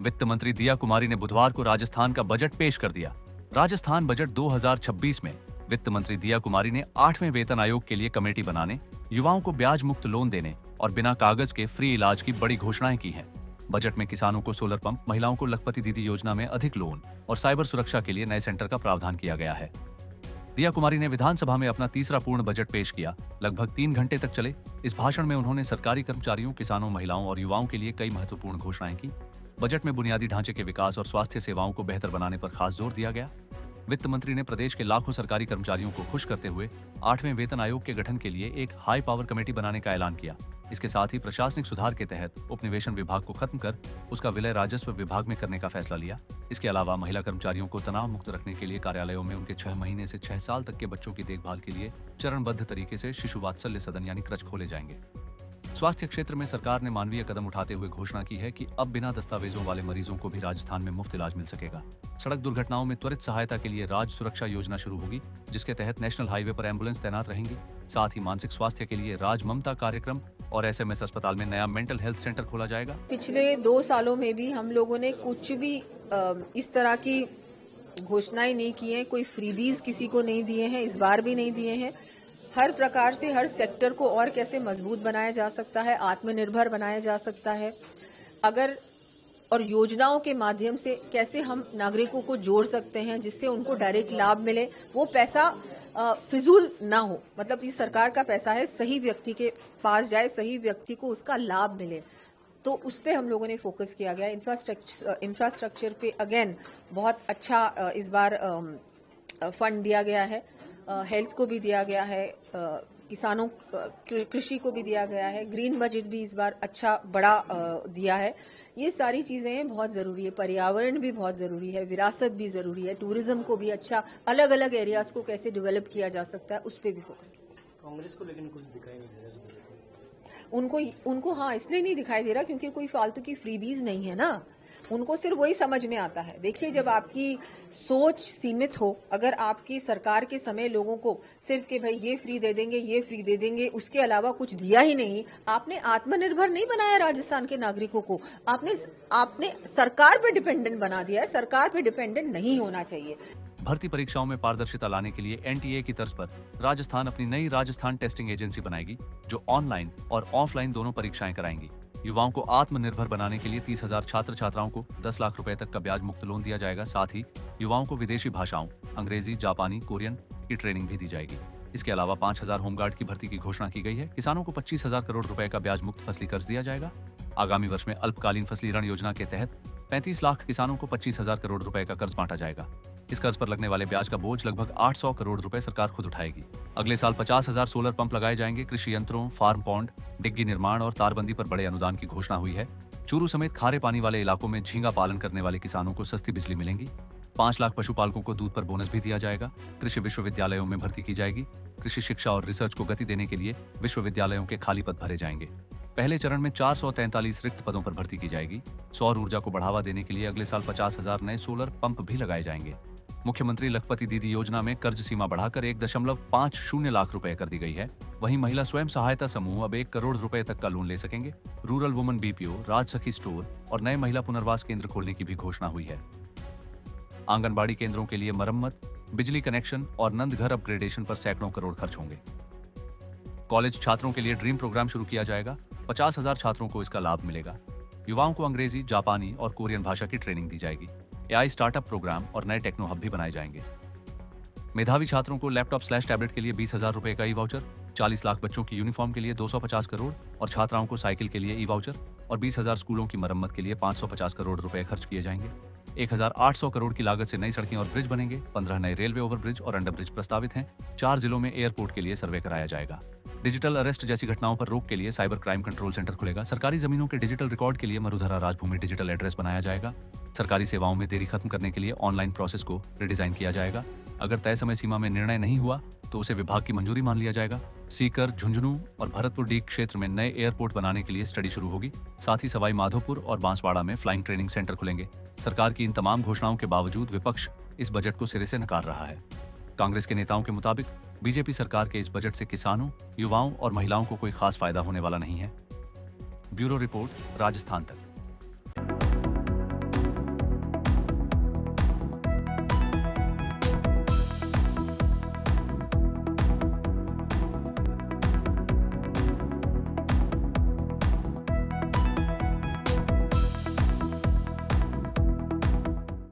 वित्त मंत्री दिया कुमारी ने बुधवार को राजस्थान का बजट पेश कर दिया। राजस्थान बजट 2026 में वित्त मंत्री दिया कुमारी ने 8वें वेतन आयोग के लिए कमेटी बनाने, युवाओं को ब्याज मुक्त लोन देने और बिना कागज के फ्री इलाज की बड़ी घोषणाएं की हैं। बजट में किसानों को सोलर पंप, महिलाओं को लखपति दीदी योजना में अधिक लोन और साइबर सुरक्षा के लिए नए सेंटर का प्रावधान किया गया है। दिया कुमारी ने विधानसभा में अपना तीसरा पूर्ण बजट पेश किया। लगभग 3 घंटे तक चले इस भाषण में उन्होंने सरकारी कर्मचारियों, किसानों, महिलाओं और युवाओं के लिए कई महत्वपूर्ण घोषणाएं की। बजट में बुनियादी ढांचे के विकास और स्वास्थ्य सेवाओं को बेहतर बनाने पर खास जोर दिया गया। वित्त मंत्री ने प्रदेश के लाखों सरकारी कर्मचारियों को खुश करते हुए 8वें वेतन आयोग के गठन के लिए एक हाई पावर कमेटी बनाने का ऐलान किया। इसके साथ ही प्रशासनिक सुधार के तहत उपनिवेशन विभाग को खत्म कर उसका विलय राजस्व विभाग में करने का फैसला लिया। इसके अलावा महिला कर्मचारियों को तनाव मुक्त रखने के लिए कार्यालयों में उनके 6 महीने से 6 साल तक के बच्चों की देखभाल के लिए चरणबद्ध तरीके से शिशु वात्सल्य सदन यानी क्रच खोले जाएंगे। स्वास्थ्य क्षेत्र में सरकार ने मानवीय कदम उठाते हुए घोषणा की है कि अब बिना दस्तावेजों वाले मरीजों को भी राजस्थान में मुफ्त इलाज मिल सकेगा। सड़क दुर्घटनाओं में त्वरित सहायता के लिए राज्य सुरक्षा योजना शुरू होगी, जिसके तहत नेशनल हाईवे पर एम्बुलेंस तैनात रहेंगी। साथ ही मानसिक स्वास्थ्य के लिए राज ममता कार्यक्रम और एसएमएस अस्पताल में नया मेंटल हेल्थ सेंटर खोला जाएगा। पिछले 2 सालों में भी हम लोगों ने कुछ भी इस तरह की घोषणाएं नहीं की हैं, कोई फ्रीबीज किसी को नहीं दिए हैं, इस बार भी नहीं दिए हैं। हर प्रकार से हर सेक्टर को और कैसे मजबूत बनाया जा सकता है, आत्मनिर्भर बनाया जा सकता है, और योजनाओं के माध्यम से कैसे हम नागरिकों को जोड़ सकते हैं जिससे उनको डायरेक्ट लाभ मिले, वो पैसा फिजूल ना हो। मतलब इस सरकार का पैसा है, सही व्यक्ति के पास जाए, सही व्यक्ति को उसका लाभ मिले, तो उस पे हम लोगों ने फोकस किया गया। इंफ्रास्ट्रक्चर पे अगेन बहुत अच्छा इस बार फंड दिया गया है, हेल्थ को भी दिया गया है, किसानों कृषि को भी दिया गया है, ग्रीन बजट भी इस बार अच्छा बड़ा दिया है। ये सारी चीजें बहुत जरूरी है, पर्यावरण भी बहुत जरूरी है, विरासत भी जरूरी है, टूरिज्म को भी अच्छा अलग अलग एरियाज को कैसे डेवलप किया जा सकता है उस पर भी फोकस किया। कांग्रेस को लेकिन कुछ दिखाई नहीं दे रहा उनको हाँ इसलिए नहीं दिखाई दे रहा क्योंकि कोई फालतू की फ्रीबीज नहीं है ना। उनको सिर्फ वही समझ में आता है। देखिए, जब आपकी सोच सीमित हो, अगर आपकी सरकार के समय लोगों को सिर्फ कि भाई ये फ्री दे देंगे, ये फ्री दे देंगे, उसके अलावा कुछ दिया ही नहीं, आपने आत्मनिर्भर नहीं बनाया राजस्थान के नागरिकों को, आपने सरकार पे डिपेंडेंट बना दिया है। सरकार पे डिपेंडेंट नहीं होना चाहिए। भर्ती परीक्षाओं में पारदर्शिता लाने के लिए एनटीए की तर्ज पर राजस्थान अपनी नई राजस्थान टेस्टिंग एजेंसी बनाएगी, जो ऑनलाइन और ऑफलाइन दोनों परीक्षाएं कराएंगी। युवाओं को आत्मनिर्भर बनाने के लिए 30,000 छात्र छात्राओं को 10 लाख रुपए तक का ब्याज मुक्त लोन दिया जाएगा। साथ ही युवाओं को विदेशी भाषाओं अंग्रेजी, जापानी, कोरियन की ट्रेनिंग भी दी जाएगी। इसके अलावा 5,000 होमगार्ड की भर्ती की घोषणा की गई है। किसानों को 25,000 करोड़ रुपए का ब्याज मुक्त फसली कर्ज दिया जाएगा। आगामी वर्ष में अल्पकालीन फसली ऋण योजना के तहत 35 लाख किसानों को 25,000 करोड़ रुपए का कर्ज बांटा जाएगा। इस कर्ज पर लगने वाले ब्याज का बोझ लगभग 800 करोड़ रुपए सरकार खुद उठाएगी। अगले साल 50,000 सोलर पंप लगाए जाएंगे। कृषि यंत्रों, फार्म पॉन्ड, डिग्गी निर्माण और तारबंदी पर बड़े अनुदान की घोषणा हुई है। चूरू समेत खारे पानी वाले इलाकों में झींगा पालन करने वाले किसानों को सस्ती बिजली मिलेंगी। 5 लाख पशुपालकों को दूध पर बोनस भी दिया जाएगा। कृषि विश्वविद्यालयों में भर्ती की जाएगी। कृषि शिक्षा और रिसर्च को गति देने के लिए विश्वविद्यालयों के खाली पद भरे जाएंगे। पहले चरण में 443 रिक्त पदों पर भर्ती की जाएगी। सौर ऊर्जा को बढ़ावा देने के लिए अगले साल 50,000 नए सोलर पंप भी लगाए जाएंगे। मुख्यमंत्री लखपति दीदी योजना में कर्ज सीमा बढ़ाकर 1.50 लाख रुपए कर दी गई है। वहीं महिला स्वयं सहायता समूह अब 1 करोड़ रुपए तक का लोन ले सकेंगे। रूरल वुमन बीपीओ, राज सखी स्टोर और नए महिला पुनर्वास केंद्र खोलने की भी घोषणा हुई है। आंगनबाड़ी केंद्रों के लिए मरम्मत, बिजली कनेक्शन और नंद घर अपग्रेडेशन पर सैकड़ों करोड़ खर्च होंगे। कॉलेज छात्रों के लिए ड्रीम प्रोग्राम शुरू किया जाएगा। 50,000 छात्रों को इसका लाभ मिलेगा। युवाओं को अंग्रेजी, जापानी और कोरियन भाषा की ट्रेनिंग दी जाएगी। एआई स्टार्टअप प्रोग्राम और नए टेक्नो हब भी बनाए जाएंगे। मेधावी छात्रों को लैपटॉप/टैबलेट के लिए 20,000 रुपए का ई वाउचर, 40 लाख बच्चों की यूनिफॉर्म के लिए 250 करोड़ और छात्राओं को साइकिल के लिए ई वाउचर और 20,000 स्कूलों की मरम्मत के लिए 550 करोड़ रुपए खर्च किए जाएंगे। 1,800 करोड़ की लागत से नई सड़कें और ब्रिज बनेंगे। 15 नए रेलवे ओवरब्रिज और अंडर ब्रिज प्रस्तावित हैं। 4 जिलों में एयरपोर्ट के लिए सर्वे कराया जाएगा। डिजिटल अरेस्ट जैसी घटनाओं पर रोक के लिए साइबर क्राइम कंट्रोल सेंटर खुलेगा। सरकारी जमीनों के डिजिटल रिकॉर्ड के लिए मरुधरा राजभूमि डिजिटल एड्रेस बनाया जाएगा। सरकारी सेवाओं में देरी खत्म करने के लिए ऑनलाइन प्रोसेस को रिडिजाइन किया जाएगा। अगर तय समय सीमा में निर्णय नहीं हुआ तो उसे विभाग की मंजूरी मान लिया जाएगा। सीकर, झुंझुनू और भरतपुर डी क्षेत्र में नए एयरपोर्ट बनाने के लिए स्टडी शुरू होगी। साथ ही सवाई माधोपुर और बांसवाड़ा में फ्लाइंग ट्रेनिंग सेंटर खुलेंगे। सरकार की इन तमाम घोषणाओं के बावजूद विपक्ष इस बजट को सिरे से नकार रहा है। कांग्रेस के नेताओं के मुताबिक बीजेपी सरकार के इस बजट से किसानों, युवाओं और महिलाओं को कोई खास फायदा होने वाला नहीं है। ब्यूरो रिपोर्ट, राजस्थान तक।